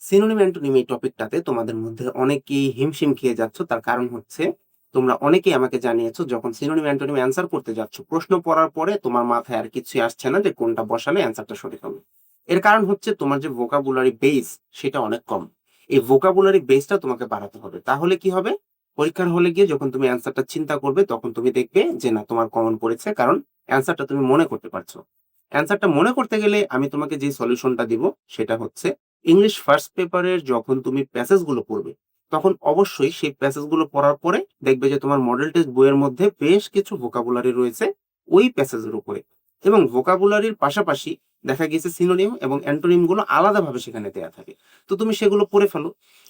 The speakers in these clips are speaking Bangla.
সিনোনিম অ্যান্টোনিম এই টপিকটাতে তোমাদের মধ্যে অনেকেই হিমশিম খেয়ে যাচ্ছ। তার কারণ হচ্ছে তোমরা অনেকেই আমাকে জানিয়েছো যখন সিনোনিম অ্যান্টোনিম অ্যান্সার করতে যাচ্ছ, প্রশ্ন পড়ার পরে তোমার মাথায় আর কিছুই আসছে না যে কোনটা বসালে অ্যান্সারটা সঠিক হবে। এর কারণ হচ্ছে তোমার যে ভোকাবুলারি বেস সেটা অনেক কম। এই ভোকাবুলারি বেসটা তোমাকে বাড়াতে হবে। তাহলে কি হবে? পরীক্ষার হলে গিয়ে যখন তুমি অ্যান্সারটা চিন্তা করবে তখন তুমি দেখবে যে না, তোমার কমন পড়েছে, কারণ অ্যান্সারটা তুমি মনে করতে পারছো। অ্যান্সারটা মনে করতে গেলে আমি তোমাকে যে সলিউশনটা দিব সেটা হচ্ছে ইংলিশ ফার্স্ট পেপারের যখন তুমি প্যাসেজ গুলো পড়বে তখন অবশ্যই সেই প্যাসেজ গুলো পড়ার পরে দেখবে যে তোমার মডেল টেস্ট বইয়ের মধ্যে বেশ কিছু ভোকাবুলারি রয়েছে ওই প্যাসেজের উপরে, এবং ভোকাবুলারির পাশাপাশি দেখা গেছে সিনোনিম এবং অ্যান্টোনিম গুলো আলাদাভাবে সেখানে দেয়া থাকে। তো তুমি সেগুলো পড়ে ফেলো।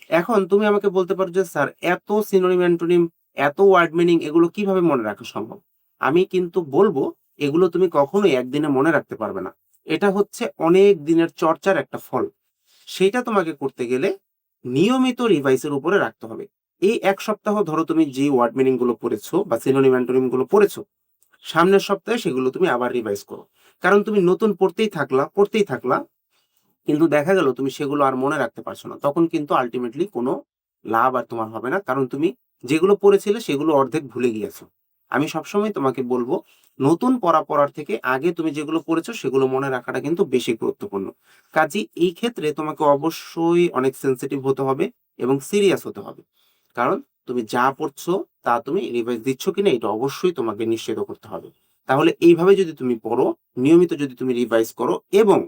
এখন তুমি আমাকে বলতে পারো যে স্যার, এত সিনোনিম অ্যান্টোনিম, এত ওয়ার্ড মিনিং, এগুলো কিভাবে মনে রাখা সম্ভব? আমি কিন্তু বলবো এগুলো তুমি কখনোই একদিনে মনে রাখতে পারবে না। এটা হচ্ছে অনেক দিনের চর্চার একটা ফল। সেইটা তোমাকে করতে গেলে নিয়মিত রিভাইসের উপরে রাখতে হবে। এই ১ সপ্তাহ ধরো তুমি যে ওয়ার্ড মিনিং গুলো পড়েছো বা সিনোনিম অ্যান্টোনিম গুলো পড়েছো, সামনের সপ্তাহে সেগুলো তুমি আবার রিভাইজ করো। কারণ তুমি নতুন পড়তেই থাকলা, কিন্তু দেখা গেল তুমি সেগুলো আর মনে রাখতে পারছো না। তখন কিন্তু আল্টিমেটলি কোনো লাভ আর তোমার হবে না। কারণ তুমি যেগুলো পড়েছিলে সেগুলো অর্ধেক ভুলে গিয়েছো। আমি সবসময় তোমাকে বলবো, নতুন পড়ার থেকে আগে তুমি যেগুলো পড়েছো সেগুলো মনে রাখাটা কিন্তু বেশি গুরুত্বপূর্ণ। কাজেই এই ক্ষেত্রে তোমাকে অবশ্যই অনেক সেনসিটিভ হতে হবে এবং সিরিয়াস হতে হবে। কারণ তুমি যা পড়ছো তা তুমি রিভাইজ দিচ্ছ কিনা এটা অবশ্যই তোমাকে নিশ্চিত করতে হবে। তাহলে এইভাবে যদি তুমি পড়ো, নিয়মিত যদি তুমি রিভাইজ করো, এবং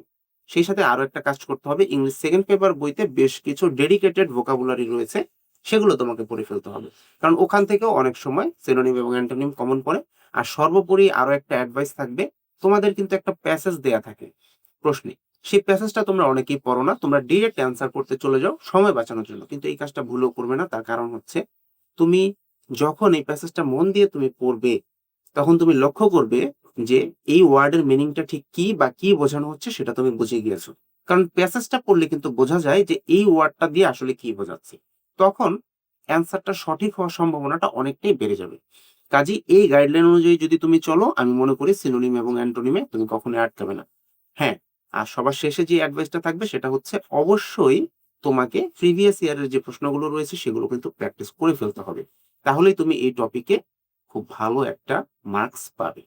সেই সাথে আরো একটা কাজ করতে হবে, ইংলিশ সেকেন্ড পেপার বইতে বেশ কিছু ডেডিকেটেড ভোকাবুলারি রয়েছে, সেগুলো তোমাকে পড়ে ফেলতে হবে। কারণ ওখান থেকেও অনেক সময় সিনোনিম এবং অ্যান্টোনিম কমন পড়ে। আর সর্বোপরি আরো একটা অ্যাডভাইস থাকবে, তোমাদের কিন্তু একটা প্যাসেজ দেয়া থাকে প্রশ্নে। সেই প্যাসেজটা তোমরা অনেকেই পড়ো না, তোমরা ডিরেক্ট অ্যান্সার করতে চলে যাও সময় বাঁচানোর জন্য। কিন্তু এই কাজটা ভুলেও করবে না। তার কারণ হচ্ছে তুমি যখন এই প্যাসেজটা মন দিয়ে তুমি পড়বে তখন তুমি লক্ষ্য করবে যে এই ওয়ার্ডের মিনিংটা ঠিক কি বা কি বোঝানো হচ্ছে সেটা তুমি বুঝে গিয়েছো। কারণ প্যাসেজটা পড়লে কিন্তু বোঝা যায় যে এই ওয়ার্ডটা দিয়ে আসলে কি বোঝাচ্ছে। তখন অ্যান্সারটা সঠিক হওয়ার সম্ভাবনাটা অনেকটাই বেড়ে যাবে। কাজেই এই গাইডলাইন অনুযায়ী যদি তুমি চলো, আমি মনে করি সিনোনিম এবং অ্যান্টোনিমে তুমি কখনোই আটকাবে না। হ্যাঁ, আর সবার শেষে যে অ্যাডভাইসটা থাকবে সেটা হচ্ছে অবশ্যই তোমাকে প্রিভিয়াস ইয়ারের যে প্রশ্নগুলো রয়েছে সেগুলো কিন্তু প্র্যাকটিস করে ফেলতে হবে। তাহলেই তুমি এই টপিকে খুব ভালো একটা মার্কস পাবে।